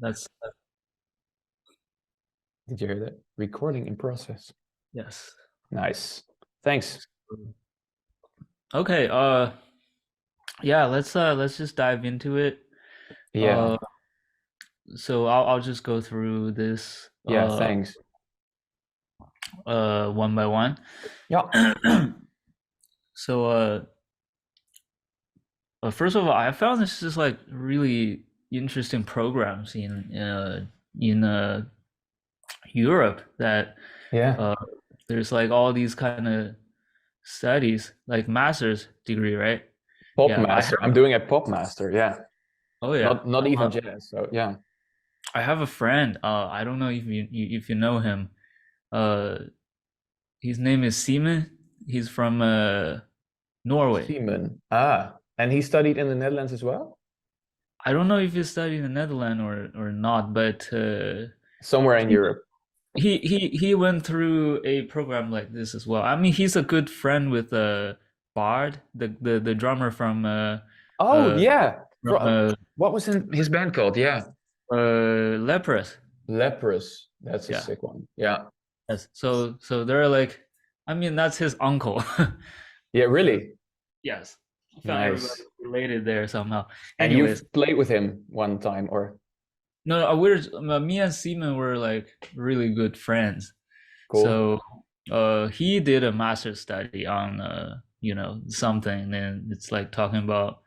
That's Did you hear that? Recording in process. yes. Nice. Thanks. Okay, yeah, let's just dive into it. Yeah. Uh so I'll just go through this Yeah, thanks. one by one. Yeah. So first of all, I found this just like really interesting programs in Europe that Yeah. uh there's like all these kind of studies like master's degree, right? Pop Yeah, master. I'm doing a pop master. Yeah. oh yeah. Not even jazz. So yeah. I have a friend. I don't know if you know him. Uh, his name is Simon. He's from Norway. Simon. Ah. And he studied in the Netherlands as well? I don't know if he studied in the Netherlands or not, but Somewhere in he Europe. he went through a program like this as well. I mean, he's a good friend with Bard, the drummer Oh uh yeah. from What was his band called? Yeah. Leprous. Leprous. That's a Yeah. sick one. Yeah. Yes. So they're like, I mean, that's his uncle. Yeah, really? Yes. I found everybody Nice. related there somehow. And Anyways, you've played with him one time, or no, no, me and Simon were like really good friends. cool. So he did a master study on something, and it's like talking about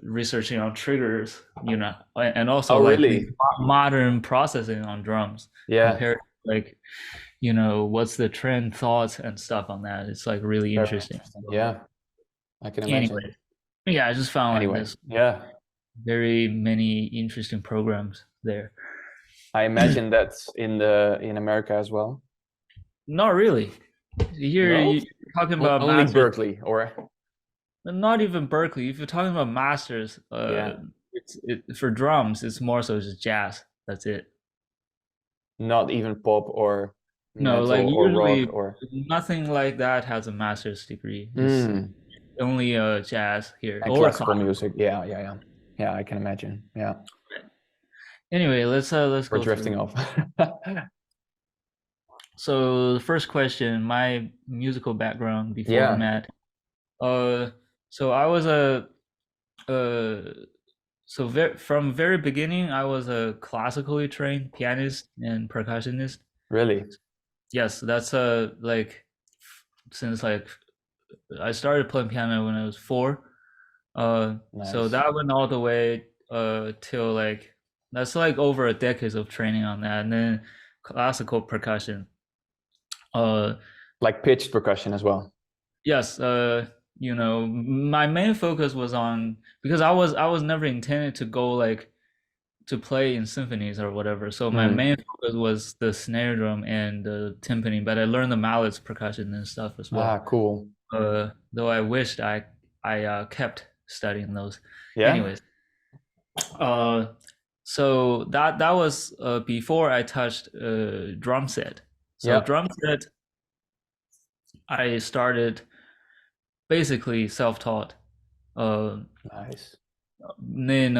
researching on triggers, and also Oh, like the really? modern processing on drums Yeah. compared to, like, what's the trend thoughts and stuff on that. It's like really Very interesting. interesting. Yeah, I can imagine. Anyway, yeah, I just found like Anyway, this yeah, very many interesting programs there. I imagine that's in America as well. Not really. Here No? you're talking about Only masters, Berkeley, or not even Berkeley. If you're talking about masters, yeah, for drums, it's more so just jazz. That's it. not even pop or No, like metal or rock usually or. nothing like that has a master's degree. It's Mm. only jazz here And or classical classical. music. Yeah, yeah, yeah. Yeah, I can imagine. Yeah, Anyway, let's we're go through. drifting off. So the first question, my musical background before Yeah, Matt. Uh, so I was a uh, from very beginning, I was a classically trained pianist and percussionist. really Yes, that's like since like I started playing piano when I was 4. So nice. that went all the way till like that's like over a decade of training on that, and then classical percussion. Uh, Like pitched percussion as well. yes, my main focus was on because I was never intended to go like to play in symphonies or whatever. So my Mm. main focus was the snare drum and the timpani, but I learned the mallets percussion and stuff as well. Ah, cool. Though I wished I kept studying those. Yeah, Anyways, uh, so that was before I touched drum set. So yeah. drum set, I started basically self-taught. Uh, Nice. then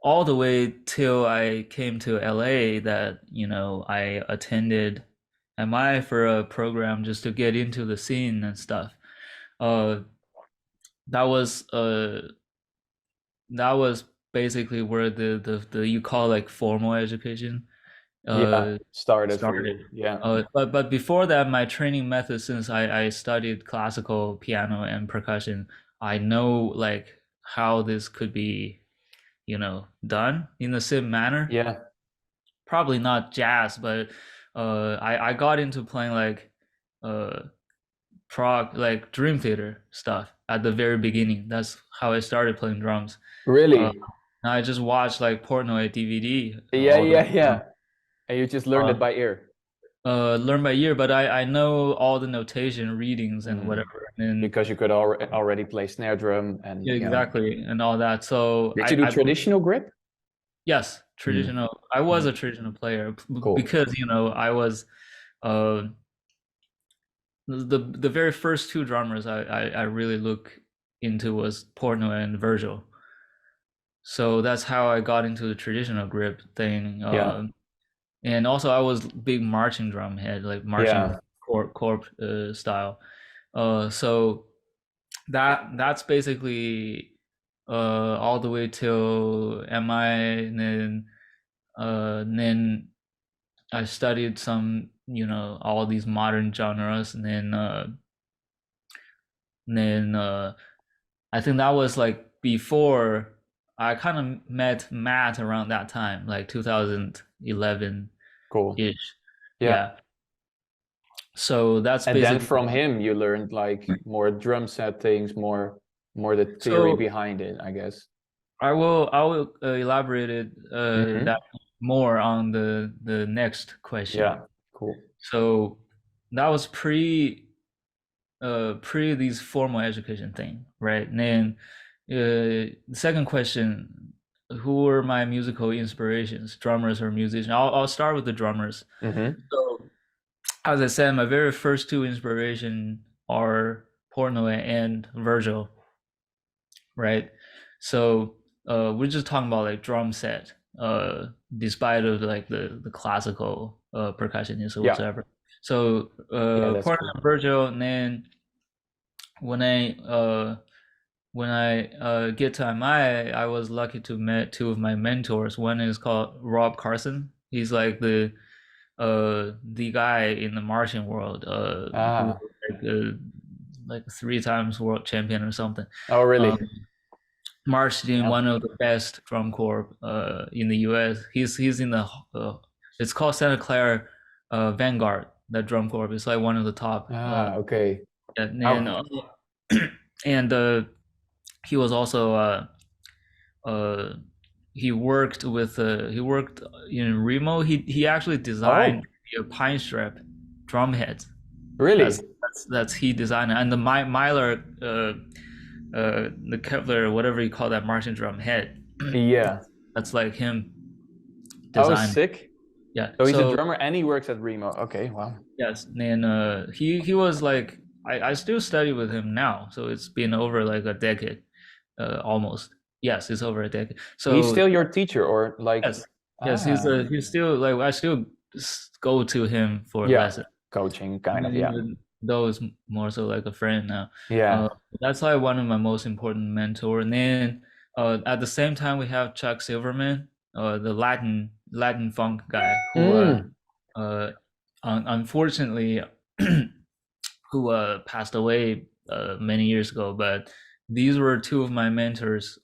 all the way till I came to LA that, I attended MI for a program just to get into the scene and stuff. Uh, that was basically where the you call like formal education Yeah, uh started for you. started. Yeah. But before that, my training method, since I studied classical piano and percussion, I know like how this could be, done in the same manner. Yeah. Probably not jazz, but I got into playing like uh prog like dream theater stuff at the very beginning. That's how I started playing drums. Uh, Really? I just watched like Portnoy DVD Yeah, all the way yeah, down. yeah. And you just learned Uh, it by ear. learn by ear, but I know all the notation readings and Mm. whatever, and Because you could already play snare drum and yeah, yeah. exactly, and all that. So Did you do traditional grip? yes, Mm. traditional. I was a Mm. traditional player Cool. because I was uh the very first two drummers I really look into was Portnoy and Virgil. So that's how I got into the traditional grip thing. Yeah. And also I was big marching drum head, like marching Yeah. corp style. So that's basically all the way till MI, and then I studied some, all these modern genres, and then I think that was like before I kind of met Matt around that time, like 2011 Cool. ish. Yeah. Yeah. So that's And then basically from him you learned like more drum set things, more the theory so behind it, I guess. I will elaborate it Hmm. that more on the next question. Yeah. Cool. So that was pre these formal education thing, right? And then the second question, who were my musical inspirations, drummers or musicians? I'll start with the drummers. Hmm. So as I said, my very first two inspiration are Portnoy and Virgil, right? So we're just talking about like drum set, despite of like the classical percussionists or Yeah. whatsoever. So Yeah, that's Portnoy cool. and Virgil, and then when I get to MI, I was lucky to meet two of my mentors. One is called Rob Carson. He's like the guy in the marching world, who Ah. like 3 times world champion or something. Oh, Um, really? marched in Yeah. one of the best drum corps in the US. He's in the it's called Santa Clara Vanguard. That drum corps is like one of the top. Ah, okay. And then How? and he was also uh, he worked in Remo. He actually designed Oh, the pine strap drum heads. That's really? that's he designed it. And the Myler the Kevlar, whatever you call that marching drum head. Yeah. That's like him Oh, designed. sick. Yeah. So he's a So drummer and he works at Remo. Okay, wow. yes, and he was like I still study with him now. So it's been over like a decade, almost. Yes, it's over a decade. He's So still your teacher or like, yes, yes, ah, he's still like I still go to him for yeah, lessons. coaching kind of, yeah. Even though it's more so like a friend now. Uh, Yeah. that's like one of my most important mentor. And then at the same time, we have Chuck Silverman, the Latin funk guy who Mm, uh, unfortunately who passed away many years ago. But these were two of my mentors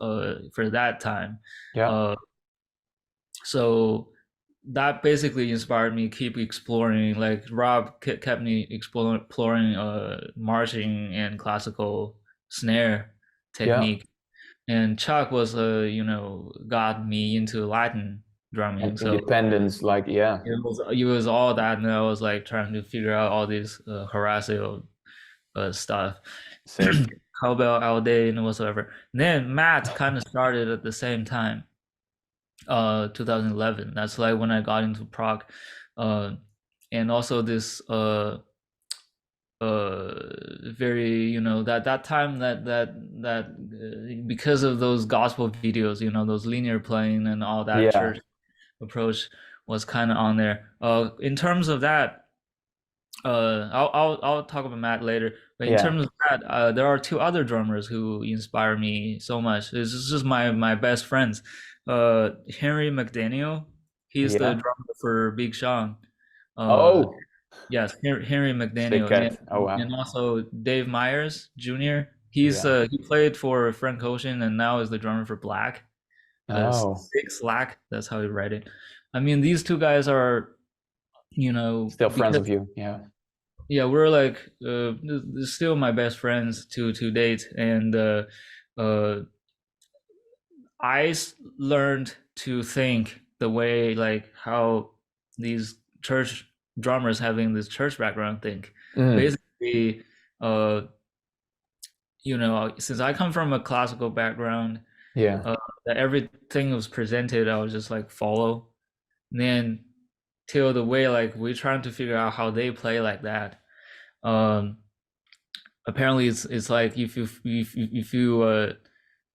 for that time. yeah. Uh, so that basically inspired me to keep exploring. Like Rob kept me exploring marching and classical snare Yeah. technique, and Chuck was got me into Latin drumming. And So independence, like, yeah, it was all that, and I was like trying to figure out all these Horacio stuff, sick. cowbell all day and whatsoever. And then Matt kind of started at the same time, 2011. That's like when I got into Prague, uh and also this very that time because of those gospel videos, those linear playing and all that Yeah. church approach was kind of on there. In terms of that, I'll talk about Matt later. But in Yeah. terms of that, there are two other drummers who inspire me so much. This is just my best friends. Henry McDaniel, he's the Yeah. drummer for Big Sean. Uh, Oh, yes, Henry sick McDaniel, cat. Oh, wow. and also Dave Myers Jr. He's Yeah. he played for Frank Ocean and now is the drummer for Black. Oh, Six Slack, that's how you write it. I mean, these two guys are, still friends because of you. Yeah. yeah, we're like still my best friends to date, and uh, learned to think the way like how these church drummers having this church background think. Mm, Basically, uh, since I come from a classical background, yeah. uh, that everything was presented, I was just like follow. And then till the way like we're trying to figure out how they play like that. Um, apparently it's like if you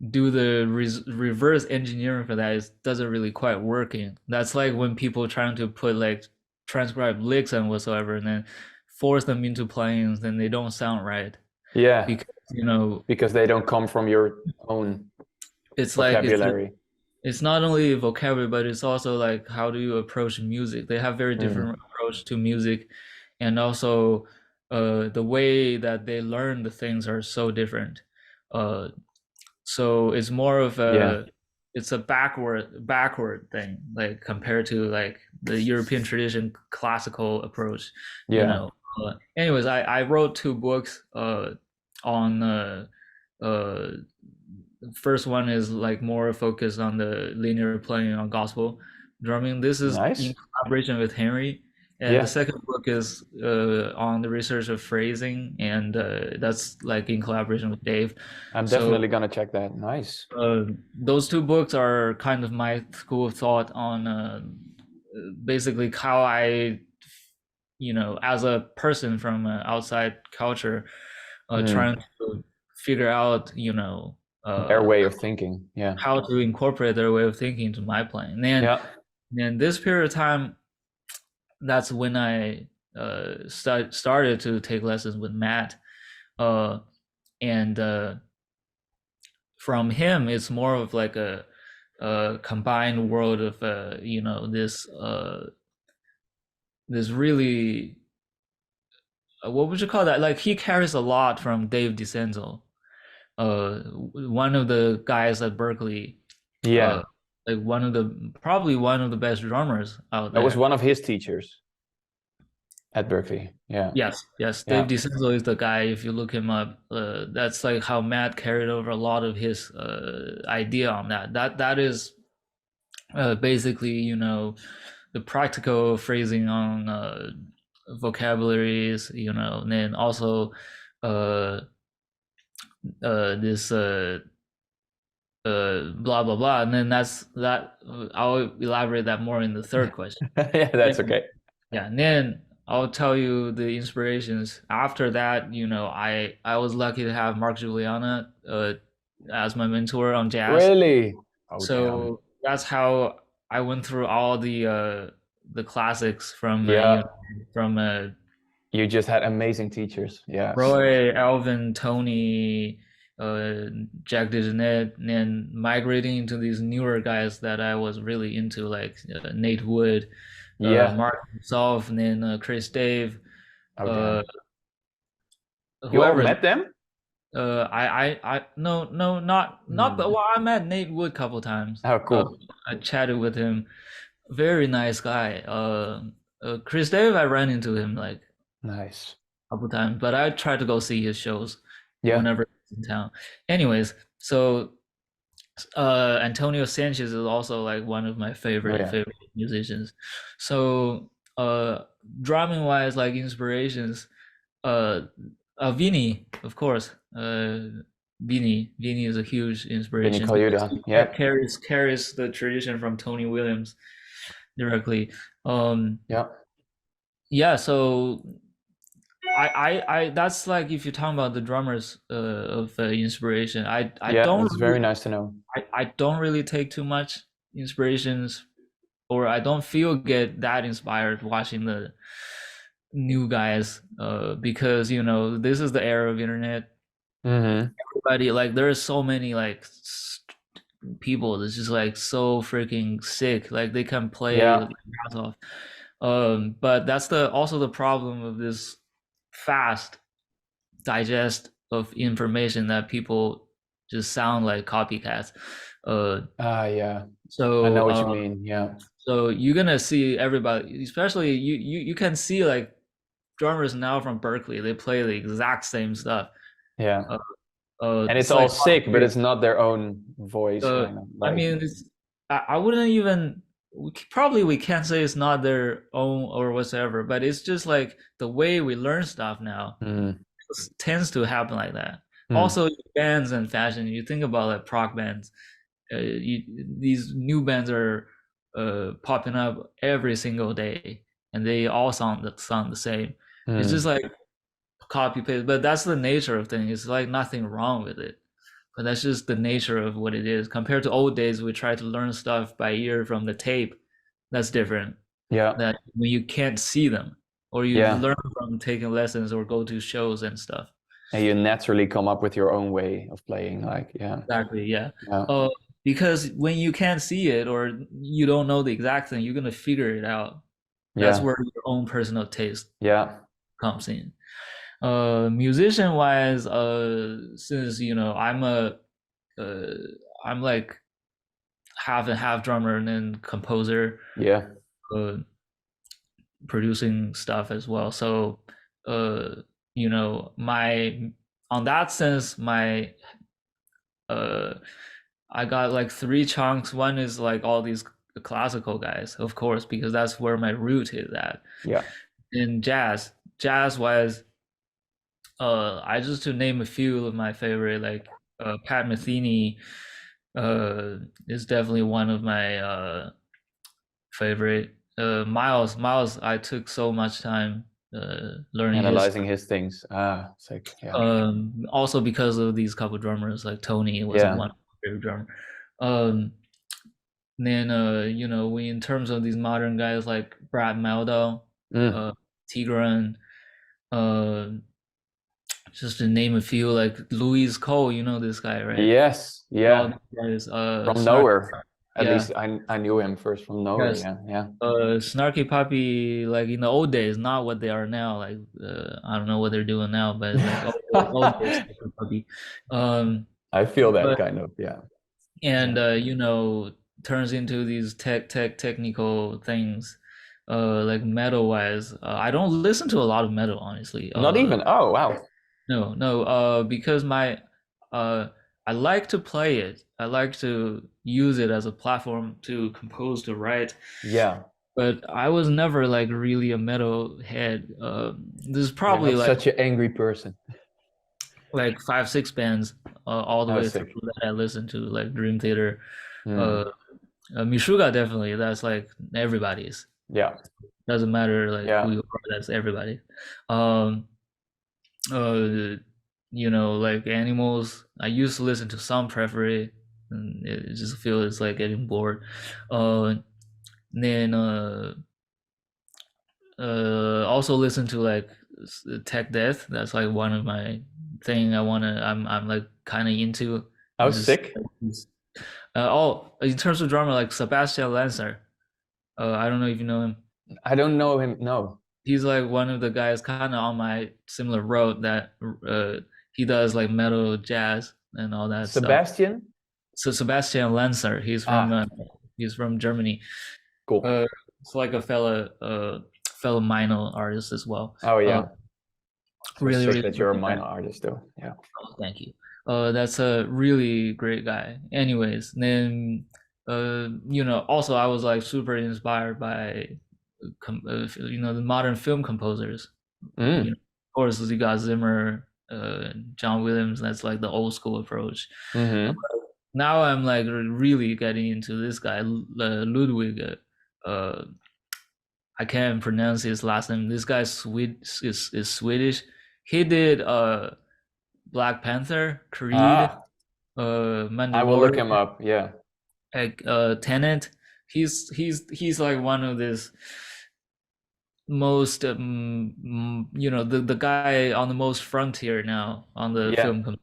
do the reverse engineering for that is doesn't really quite working. That's like when people trying to put like transcribe licks and whatsoever, and then force them into planes, then they don't sound right Yeah, because you know because they don't come from your own it's like vocabulary. it's not only vocabulary, but it's also like how do you approach music. They have very Mm. different approach to music, and also the way that they learn the things are so different. Uh, so it's more of Yeah, a it's a backward thing, like compared to like the European tradition classical approach, you yeah, know. Anyways, I wrote two books on uh first one is like more focused on the linear playing on gospel drumming. This is in nice. collaboration with Henry. And the Yeah, second book is on the research of phrasing, and that's like in collaboration with Dave. I'm So definitely gonna check that. Nice. those two books are kind of my school of thought on basically how I, you know, as a person from outside culture, Mm. trying to figure out, you know, Their way of thinking. Yeah, how to incorporate their way of thinking into my playing. And yeah. then this period of time, that's when I started to take lessons with Matt. Uh, and from him, it's more of like a combined world of you know this really what would you call that? Like he carries a lot from Dave DiCenzo, one of the guys at Berkeley, uh, Yeah, like one of the probably one of the best drummers out that was there. one of his teachers at Berkeley. Yeah, Yes, yes. Dave yeah. DiCenzo is the guy. If you look him up, that's like how Matt carried over a lot of his idea on that. That is basically, you know, the practical phrasing on vocabularies, you know, and then also uh, this blah blah blah, and then that's that. I'll elaborate that more in the third question. Yeah, that's okay. Yeah, and then I'll tell you the inspirations. After that, you know, I was lucky to have Mark Juliana as my mentor on jazz. Really? Oh, damn. So that's how I went through all the classics from you know Yeah, from you just had amazing teachers. Yes. Roy, Alvin, Tony, uh, Jack DeJohnette, and then migrating into these newer guys that I was really into, like Nate Wood, Yeah. Mark himself, and then Chris Dave, Oh, uh, damn. You all whoever. met them? No, no, not. Hmm. But well, I met Nate Wood a couple times. Oh, cool. I chatted with him. Very nice guy. Chris Dave, I ran into him like Nice. a couple times, but I try to go see his shows Yeah. whenever he's in town. Anyways, so Antonio Sanchez is also like one of my Oh, yeah. favorite musicians. So drumming wise, like inspirations, uh, Vini, of course. Vini is a huge Vinny inspiration because Colaiuta. he Yeah. carries the tradition from Tony Williams directly. Um, Yeah. yeah, so I that's like if you're talking about the drummers of inspiration. Yeah, that's very nice to know. I don't really take too much inspirations, or I don't feel get that inspired watching the new guys because you know this is the era of internet. Hmm. Everybody like there's so many like people that's just like so freaking sick, like they can play Yeah. their ass off. But that's the also the problem of this fast digest of information that people just sound like copycats. Uh, Ah, yeah. I so know what you uh, mean. Yeah. so you're gonna see everybody, especially you can see like drummers now from Berkeley, they play the exact same stuff. Yeah. Uh, And it's it's all like sick, but it's not their own voice, uh, kind of I like. mean, I wouldn't even probably we can't say it's not their own or whatsoever, but it's just like the way we learn stuff now Mm. tends to happen like that. Mm. Also, bands and fashion. You think about like prog bands. These new bands are popping up every single day, and they all sound the same. It's just Mm. like copy paste, but that's the nature of things. It's like nothing wrong with it. but that's just the nature of what it is. Compared to old days, we try to learn stuff by ear from the tape. That's different. Yeah. That when you can't see them, or you Yeah. learn from taking lessons or go to shows and stuff. And you naturally come up with your own way of playing. Like, yeah. Exactly, yeah. Yeah. Because when you can't see it or you don't know the exact thing, you're gonna figure it out. That's Yeah. where your own personal taste Yeah. comes in. Musician wise, since uh, I'm like half and half drummer and then composer, Yeah. uh, producing stuff as well. So, uh, my on that sense, my uh, I got like three chunks. One is like all these classical guys, of course, because that's where my root is at. Yeah. In jazz wise, I just to name a few of my favorite, like Pat Metheny, is definitely one of my favorite. Miles, I took so much time learning his. Analyzing his things. Ah, sick. Yeah. Also because of these couple drummers, like Tony was Yeah. one of my favorite drummer. Um, then we in terms of these modern guys like Brad Mehldau, Mm. uh, Tigran, uh, just to name a few, like Louis Cole, you know this guy, right? Yes. All Yeah. these guys, From Snarky, nowhere. At yeah, least I knew him first from nowhere. yes, Yeah. Yeah. Snarky Puppy, like in the old days, not what they are now. Like I don't know what they're doing now, but like old days Snarky Puppy. Um, I feel that but kind of. Yeah. and Yeah. turns into these technical things, like metal wise. I don't listen to a lot of metal, honestly. Not even. Oh, wow. No, because my uh I like to play it. I like to use it as a platform to compose, to write, Yeah. but I was never like really a metal head. This is You're probably not such an angry person. like five, six bands all the Oh, way through sick. that I listened to, like Dream Theater, uh, Mm. Mishuga definitely. That's like everybody's. Yeah. Doesn't matter like who Yeah. you are. That's everybody. Um, uh, like Animals. I used to listen to some Preferry, and it just feels it's like getting bored. Uh, then also listen to like Tech Death. That's like one of my thing I'm like kind of into. Oh, It's just sick. in terms of drummer, like Sebastian Lancer. I don't know if you know him. I don't know him. No. He's like one of the guys kind of on my similar road that he does like metal, jazz, and all that stuff. Sebastian? So Sebastian Lancer, Ah, he's from Germany. cool. Uh, it's like a fellow minor artist as well. Oh, Uh, yeah. So really sick really that you're a great guy. minor artist, though. Yeah. Oh, thank you. That's a really great guy. Anyways, then also I was like super inspired by the modern film composers. Mm. Of course, you got Zimmer, John Williams. That's like the old school approach. Mm-hmm. Now I'm like really getting into this guy, Ludwig. Uh, I can't pronounce his last name. This guy is Swedish. He did Black Panther, Creed, Ah, I will look Mandalorian, him up. Yeah. like Tenet. He's like one of this most the guy on the most frontier now on the Yeah. film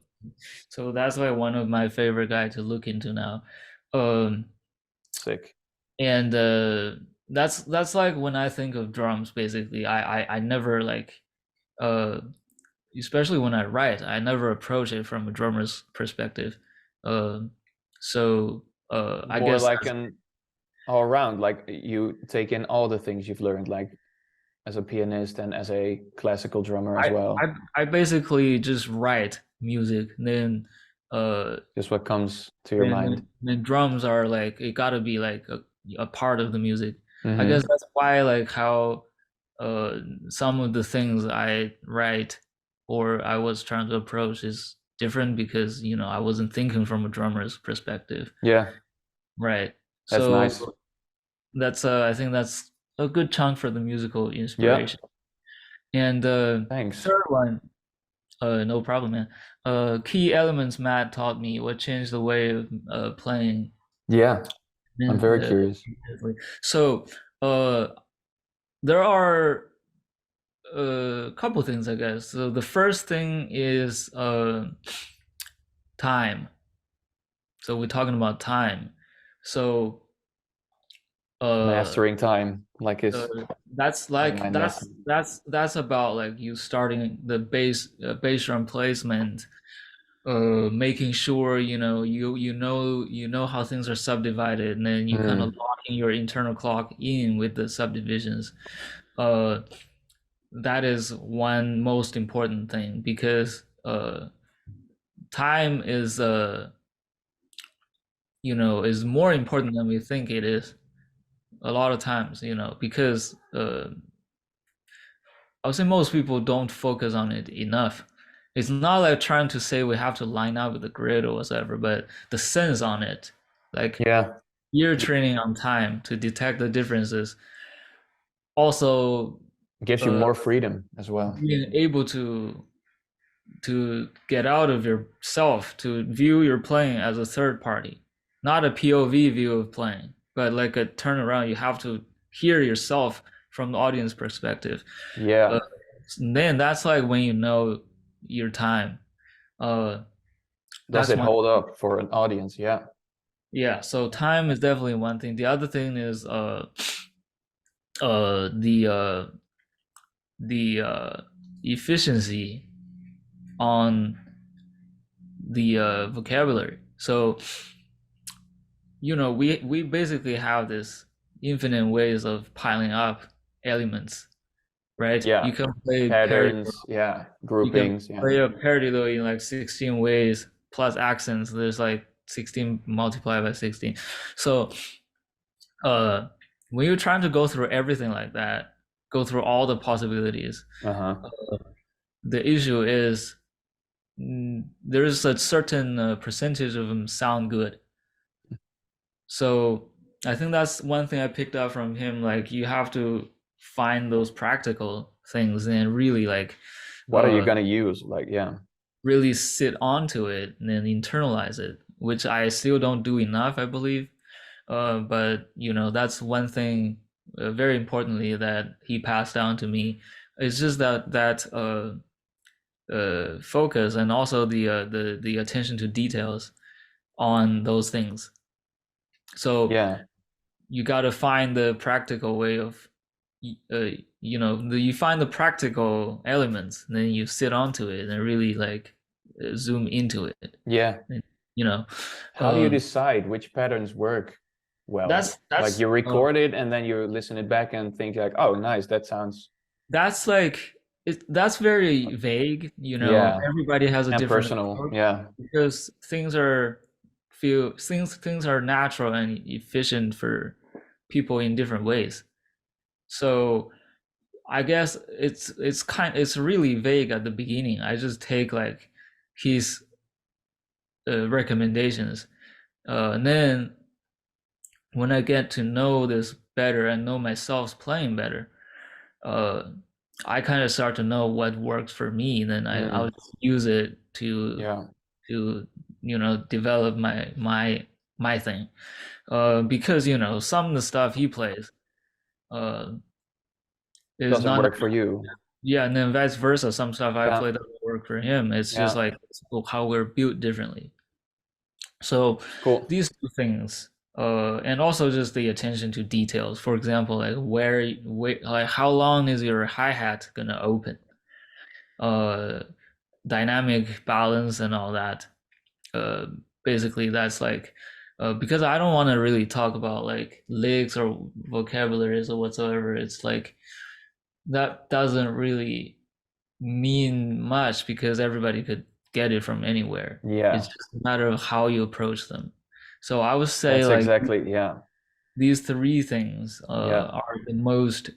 so that's like one of my favorite guy to look into now. um Sick. and that's like when I think of drums, basically I never like uh especially when I write, I never approach it from a drummer's perspective. um so I More guess like an all around, like you take in all the things you've learned, like as a pianist and as a classical drummer as I, well. I basically just write music, then uh Just what comes to your mind. then drums are like it gotta be like a part of the music. I guess Mm-hmm. that's why like how some of the things I write or I was trying to approach is different because I wasn't thinking from a drummer's perspective. Yeah, Right. that's So nice. that's I think that's a good chunk for the musical Yeah, inspiration. And thanks. third one No problem, man. Key elements Matt taught me what changed the way of playing. Yeah, I'm very Uh, curious. so, uh, there are a couple things, I guess. So the first thing is time. So we're talking about time. So uh, Mastering time, like uh his that's like online lesson. that's about like you starting the bass drum placement, making sure you know how things are subdivided, and then you kind of Mm, locking your internal clock in with the subdivisions. Uh, that is one most important thing because time is is more important than we think it is a lot of times, because I would say most people don't focus on it enough. It's not like trying to say we have to line up with the grid or whatever, but the sense on it, like yeah, ear training on time to detect the differences. Also, gives you uh, more freedom as well. being able to get out of yourself to view your playing as a third party, not a POV view of playing, but like a turnaround. You have to hear yourself from the audience perspective. Uh, Yeah, then that's like when you know your time. Uh, does that's it one. hold up for an audience? Yeah, Yeah. So time is definitely one thing. The other thing is uh the uh the efficiency on the vocabulary. So we basically have this infinite ways of piling up elements, right? yeah, You can play paradiddle. patterns, yeah, You can groupings, yeah, play a paradiddle in like 16 ways plus accents. There's like 16 multiplied by 16. So uh when you're trying to go through everything like that, go through all the possibilities, uh-huh, the issue is there's a certain percentage of them sound good. So I think that's one thing I picked up from him. Like you have to find those practical things and really like what are you uh gonna use? Like, yeah, really sit onto it and then internalize it, which I still don't do enough, I believe. But that's one thing very importantly that he passed down to me. It's just that focus and also the attention to details on those things. So yeah, you got to find the practical way of you find the practical elements, and then you sit onto it and really like zoom into it. yeah. And, you know, How do you um, decide which patterns work well? that's Like that's you uh, record it and then you listen it back and think like, oh, nice, that sounds, that's like that's very vague. yeah, Everybody has a and different personal, approach yeah, because things are natural and efficient for people in different ways. So I guess it's really vague at the beginning. I just take like his recommendations, and then when I get to know this better and know myself playing better, uh, I kind of start to know what works for me. Then I'll mm, just use it to yeah, to develop my thing. Because some of the stuff he plays uh, is doesn't not. work for you. Yeah, and then vice versa. Some stuff I Yeah, play doesn't work for him. It's just yeah, like how we're built differently. So cool. these two things, and also just the attention to details. For example, like like how long is your hi-hat gonna open? Uh, Dynamic balance and all that. Uh, Basically, that's like because I don't want to really talk about like licks or vocabularies or whatsoever. It's like that doesn't really mean much because everybody could get it from anywhere. It's Yeah, just a matter of how you approach them. So I would say that's like exactly, yeah, these three things yeah. are the most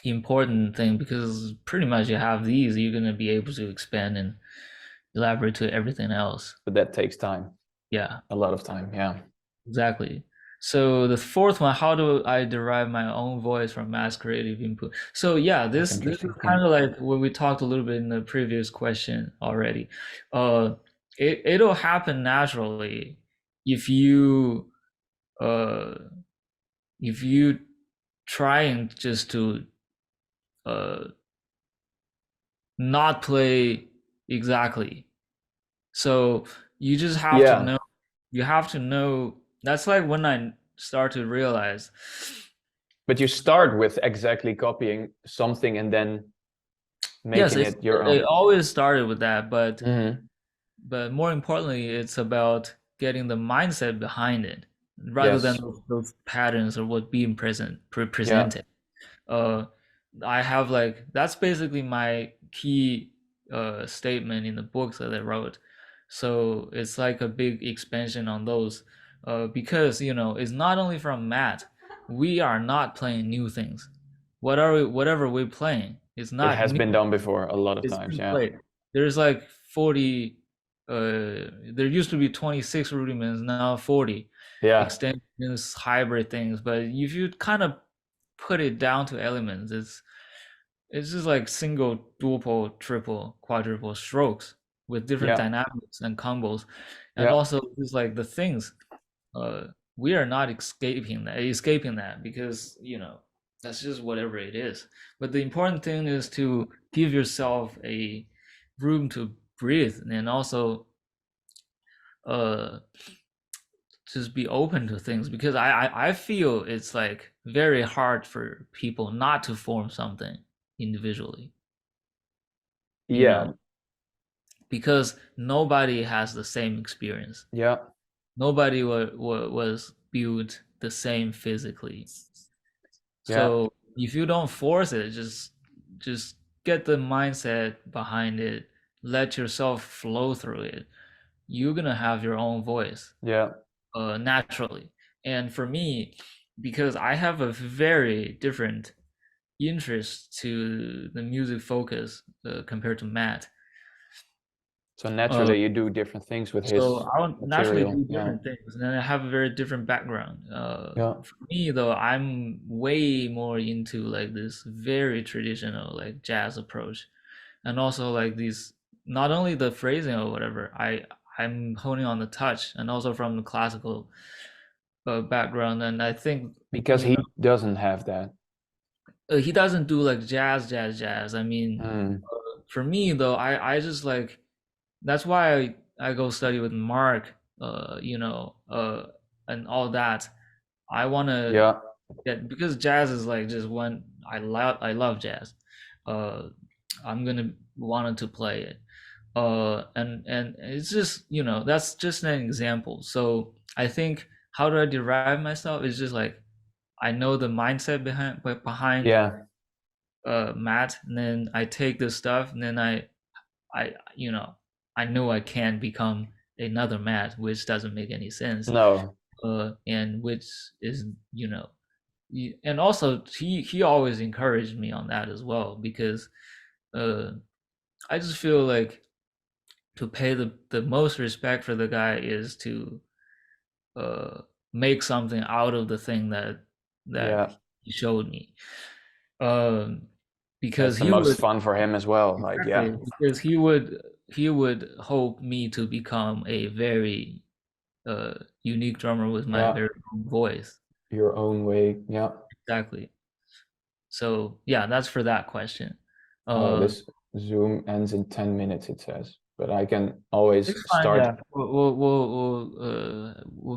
important thing because pretty much you have these, you're gonna be able to expand and elaborate to everything else. But that takes time, Yeah, a lot of time. Yeah, exactly. So the fourth one, how do I derive my own voice from mass creative input? So yeah, That's this is interesting. Yeah. kind of like what we talked a little bit in the previous question already. Uh, it'll happen naturally if you uh if you trying just to uh not play exactly. So you just have to Yeah, know. You have to know. That's like when I start to realize. but you start with exactly copying something and then Yes, making it your it own. always started with that, Hmm. but more importantly, it's about getting the mindset behind it rather than Yes. those patterns or what being Yeah. presented. uh I have like that's basically my key statement in the books that I wrote. So it's like a big expansion on those, because it's not only from Matt. We are not playing new things. Whatever we're playing is It not has new. been done before a lot of It's times. been Yeah. played. There's like 40. There used to be 26 rudiments, now 40 Yeah. extensions, hybrid things. But if you kind of put it down to elements, it's just like single, dual, triple, quadruple strokes with different Yeah. dynamics and combos, and Yeah. also just like the things. Uh, we are not escaping that because that's just whatever it is. But the important thing is to give yourself a room to breathe, and also uh just be open to things, because I feel it's like very hard for people not to form something individually, you know, Yeah. because nobody has the same experience. Yeah. Nobody was built the same physically. Yeah. So if you don't force it, just get the mindset behind it, let yourself flow through it. You're gonna have your own voice Yeah. naturally. And for me, because I have a very different interest to the music focus compared to Matt. So Uh, naturally you do different things with so his I'll naturally material. do Yeah. different things, and then I have a very different background. Yeah. For me though, I'm way more into like this very traditional like jazz approach, and also like these not only the phrasing or whatever. I'm honing on the touch, and also from the classical background, and I think Because you know he doesn't have that. he doesn't do like jazz. I mean, Mm. for me though, I just like that's why I go study with Mark, and all that. I want to Yeah. get, because jazz is like just one. I love jazz. Uh, I'm gonna wanted to play it. And it's just that's just an example. So I think how do I derive myself? It's just like I know the mindset behind Yeah. Matt, and then I take this stuff, and then I you know I know I can't become another Matt, which doesn't make any sense. No. And which is and also he always encouraged me on that as well, because uh I just feel like to pay the most respect for the guy is to uh make something out of the thing that Yeah. he showed me. Um That's because the he most would fun for him as well. Like, yeah. exactly because he would hope me to become a very unique drummer with my Yeah. very own voice. Your own way. Yeah. Exactly. So yeah, that's for that question. Oh, Uh, this Zoom ends in 10 minutes, it says. But I can always it's fine. start Yeah, we'll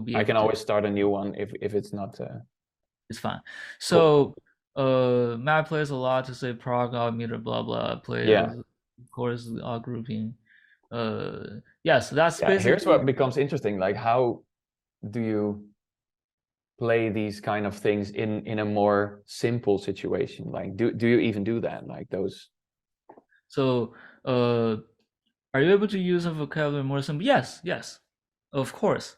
be I able can to. always start a new one if it's not It's fine. cool. So Matt plays a lot to say prog, odd meter, blah blah. Plays Yeah. of course odd grouping. Yeah. So that's Yeah. Here's basically. what becomes interesting. Like, how do you play these kind of things in a more simple situation? Like, do you even do that? Like those. So are you able to use a vocabulary more simple? Yes, yes, of course.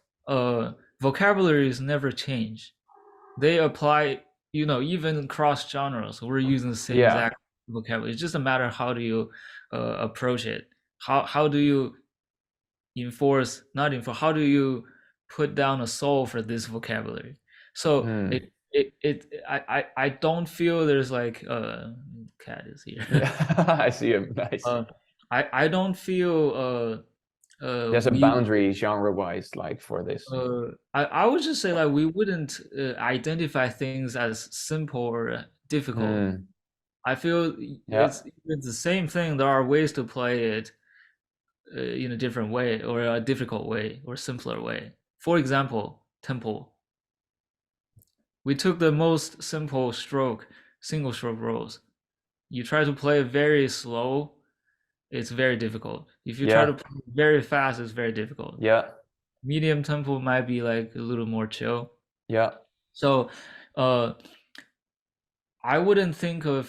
Vocabularies never change. They apply, even cross genres. We're using the same Yeah. exact vocabulary. It's just a matter of how do you approach it. How do you enforce, not enforce, how do you put down a soul for this vocabulary? So Hmm. I don't feel there's like cat is here. Yeah, I see him. Nice. uh I don't feel There's a we boundary genre-wise, like for this. I would just say like we wouldn't identify things as simple or difficult. Hmm. I feel Yeah. it's the same thing. There are ways to play it in a different way or a difficult way or simpler way. For example, tempo. We took the most simple stroke, single stroke rolls. You try to play very slow, it's very difficult. If you try to Yeah. play very fast, it's very difficult. Yeah. Medium tempo might be like a little more chill. Yeah. So, uh, I wouldn't think of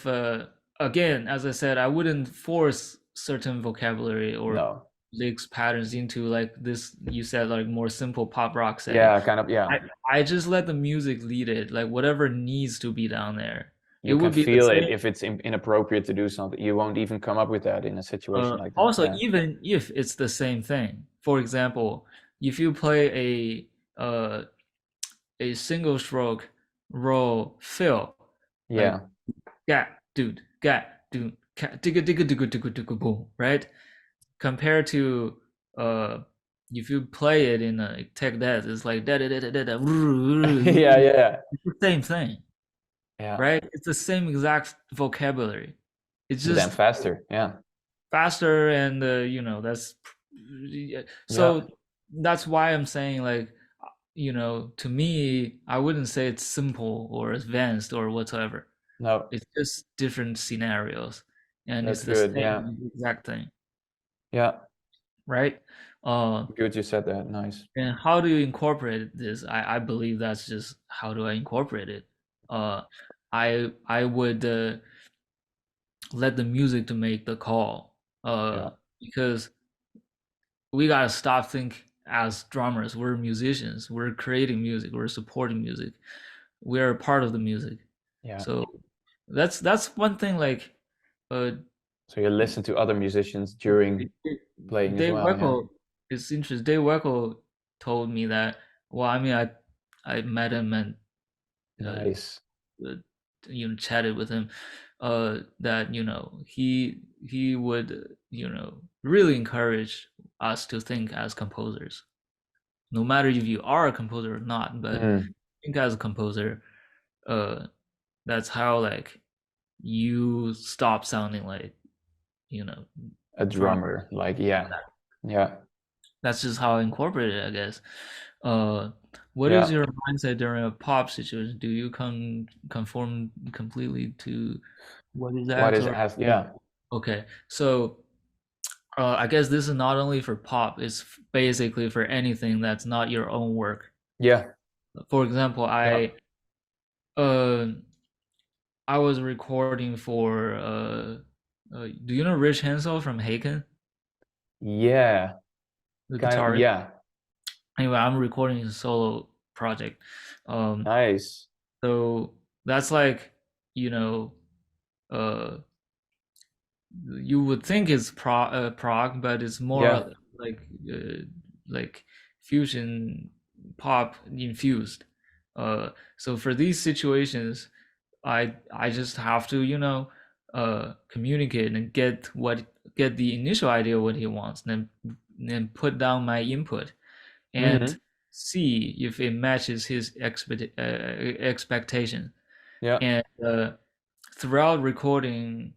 again, as I said, I wouldn't force certain vocabulary or No. lyrics patterns into like this. You said like more simple pop rock setting. Yeah, kind of, yeah. I I just let the music lead it, like whatever needs to be down there. It You can would be the feel it same. if it's inappropriate to do something. You won't even come up with that in a situation like that. Also, Yeah. even if it's the same thing, for example, if you play a single stroke roll fill, like Yeah. gat dude cat digga digga digga digga digga boom, right? Compared to uh if you play it in a tech death, it's like da da da da da da. Yeah, yeah. It's the same thing, Yeah. right? It's the same exact vocabulary. It's But then just faster. Yeah. faster and that's Yeah. so that's why I'm saying like to me I wouldn't say it's simple or advanced or whatsoever. No, It's just different scenarios and it's that's the good. Yeah. same exact thing, Yeah. right? uh Good you said that. Nice. and how do you incorporate this? I believe that's just how do I incorporate it. uh I would let the music to make the call, Yeah. because we gotta stop think as drummers. We're musicians. We're creating music. We're supporting music. We are a part of the music. Yeah. So that's one thing. Like, uh, So you listen to other musicians during playing as Dave well. Yeah. Weckl. It's interesting. Dave Weckl told me that. Well, I mean, I met him and uh, Nice. uh, chatted with him. That he would really encourage us to think as composers, no matter if you are a composer or not, but Mm. think as a composer, uh, that's how like you stop sounding like you know A drummer. drummer. Like, yeah. Yeah. That's just how I incorporate it, I guess. Uh, what is Yeah. your mindset during a pop situation? Do you conform completely to what is What asked, is or as yeah. okay? So I guess this is not only for pop; it's basically for anything that's not your own work. Yeah. For example, Yeah. uh I was recording for do you know Rich Hensel from Haken, Yeah. the Kind of, guitarist? yeah. Anyway, I'm recording his solo project. Um, Nice. so that's like, you know, uh, you would think it's prog, but it's Yeah. more uh, like fusion pop infused. So for these situations, I just have to communicate and get the initial idea what he wants, then put down my input and Hmm. see if it matches his expectation. Yeah. And throughout recording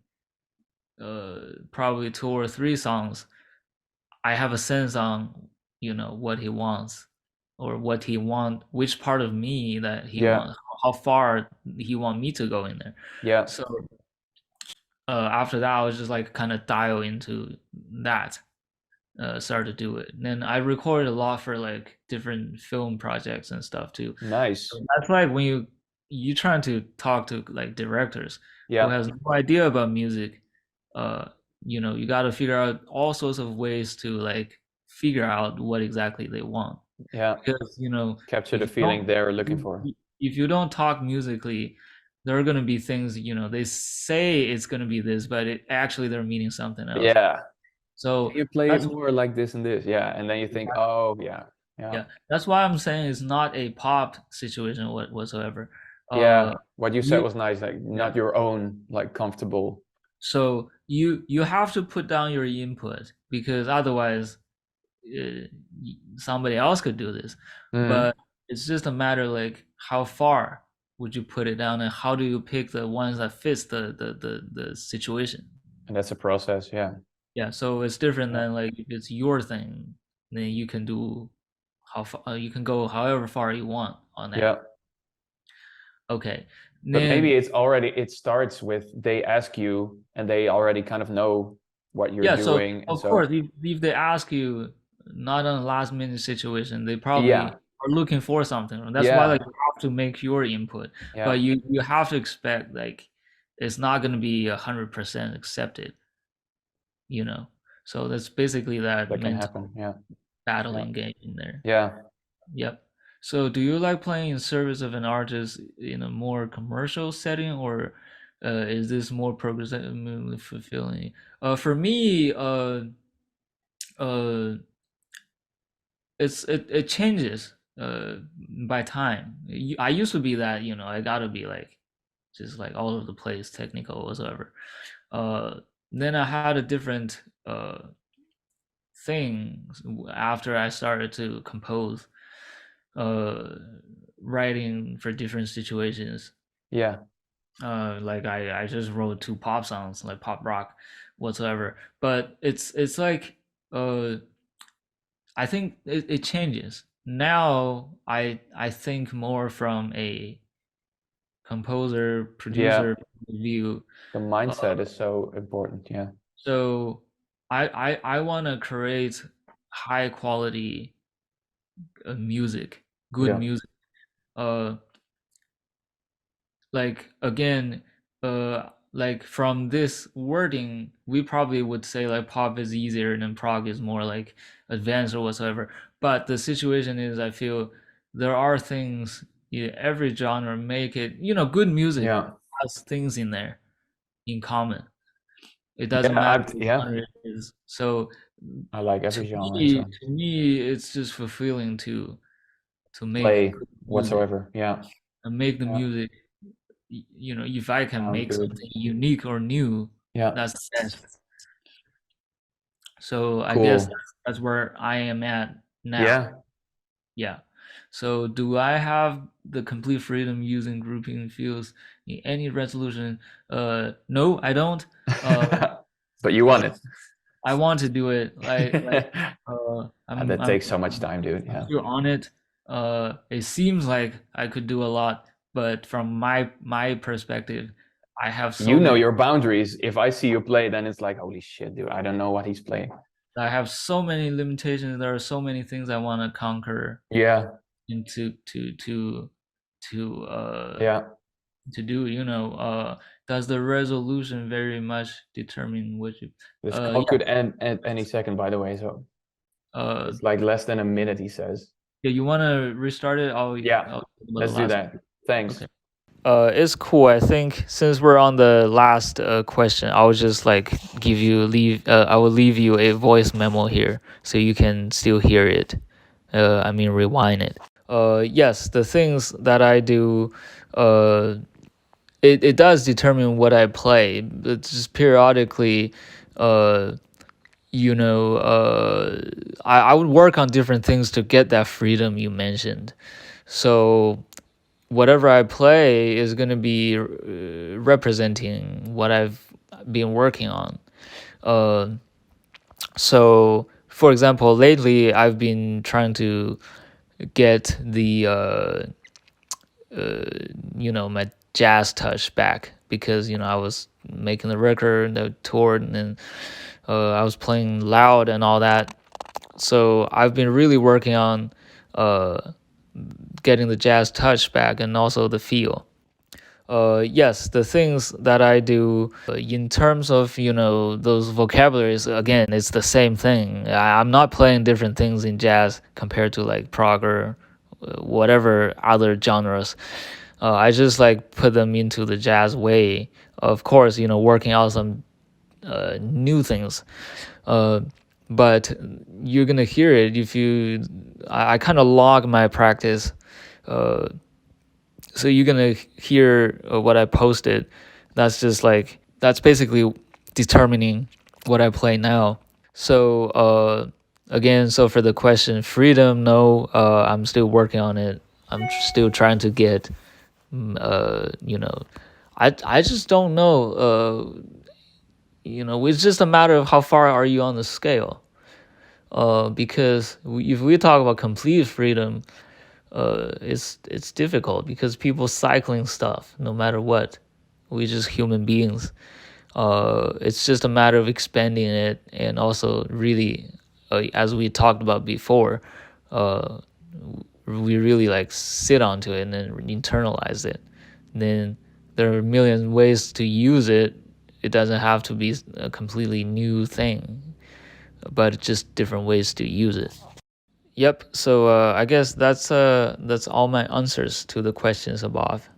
probably two or three songs, I have a sense on what he wants or which part of me that he Yeah. wants, how far he want me to go in there. Yeah. So after that, I was just like kind of dial into that, start to do it. And then I recorded a lot for like different film projects and stuff too. So Nice. that's like when you trying to talk to like directors who Yeah. has no idea about music. uh you got to figure out all sorts of ways to like figure out what exactly they want, Yeah. because Capture if the you feeling don't they're looking for. if you don't talk musically, there are going to be things they say it's going to be this, but it actually they're meaning something else. Yeah. Can So you play it that's more like this and this? Yeah. And then you think, oh, yeah. Yeah. Yeah, that's why I'm saying it's not a pop situation whatsoever. Yeah. What you said You was nice, like yeah. not your own like comfortable. So you have to put down your input because otherwise uh, somebody else could do this. Mm. But it's just a matter like how far would you put it down and how do you pick the ones that fits the situation. And that's a process. Yeah. Yeah, so it's different Yeah. than like if it's your thing, then you can do how far you can go however far you want on that. Yeah. Okay. But Then maybe it starts with they ask you and they already kind of know what you're yeah, so doing. And of course, so, if they ask you not on a last minute situation, they probably yeah. are looking for something. And that's why like Yeah. you have to make your input, Yeah. but you have to expect like it's not going to be 100% accepted, you know. So that's basically that That can mental happen. Yeah. Yeah. battling game in there. Yeah. Yep. So do you like playing in service of an artist in a more commercial setting, or is this more progressively fulfilling? For me, uh it changes by time. I used to be that, I gotta be like just like all over the place, technical whatsoever. uh then I had a different thing after I started to compose, uh writing for different situations. Yeah. Like I just wrote two pop songs, like pop rock whatsoever, but it's like I think it changes. Now I think more from a composer Yeah. producer view. The Uh, mindset is so important. Yeah. so I want to create high quality music, good Yeah. music. Uh, like again, like from this wording, we probably would say like pop is easier and then prog is more like advanced or whatsoever. But the situation is, I feel there are things, every genre make it, good music Yeah. has things in there in common. It doesn't Yeah. matter what Yeah. genre it is. So I like to every genre. me, So it's just fulfilling to make play good music whatsoever. Yeah. and make the Yeah. music, if I can Sound make good. something unique or new, Yeah. that's the best. So I guess Cool. that's where I am at now. Yeah. Yeah. So do I have the complete freedom using grouping fields in any resolution? No, I don't. Uh, But you want uh, it. I want to do it. And that takes so much time, dude. I'm Yeah. still on it. It seems like I could do a lot, but from my perspective, I have You so know many your boundaries. If I see you play, then it's like, holy shit, dude. I don't know what he's playing. I have so many limitations. There are so many things I want to conquer Yeah. and to Yeah. to do. Does the resolution very much determine what you? This call Yeah. could end at any second, by the way. So Uh, it's like less than a minute, he says. yeah. You want to restart it? Yeah. I'll talk about the Let's do last. that. Thanks. Okay. It's cool. I think since we're on the last question, I will just like leave. I will leave you a voice memo here so you can still hear it. I mean, rewind it. Yes, the things that I do, uh, it does determine what I play. It's just periodically, uh, I would work on different things to get that freedom you mentioned. So whatever I play is going to be representing what I've been working on. Uh, so, for example, lately I've been trying to get my jazz touch back because I was making the record, the tour, and then I was playing loud and all that. So I've been really working on uh, getting the jazz touch back and also the feel. Yes, the things that I do in terms of those vocabularies, again, it's the same thing. I'm not playing different things in jazz compared to like prog or whatever other genres. I just like put them into the jazz way. Of course, working out some new things. Uh, but you're gonna hear it if you. I kind of log my practice, uh, so you're gonna hear what I posted. That's basically determining what I play now. So again, so for the question, freedom, no, I'm still working on it. I'm still trying to get, you know, I just don't know. It's just a matter of how far are you on the scale. Because if we talk about complete freedom, it's difficult because people cycling stuff no matter what. We just human beings. It's just a matter of expanding it and also really, as we talked about before, uh, we really like sit onto it and then internalize it. And then there are a million ways to use it. It doesn't have to be a completely new thing, but just different ways to use it. Yep. So I guess that's all my answers to the questions above.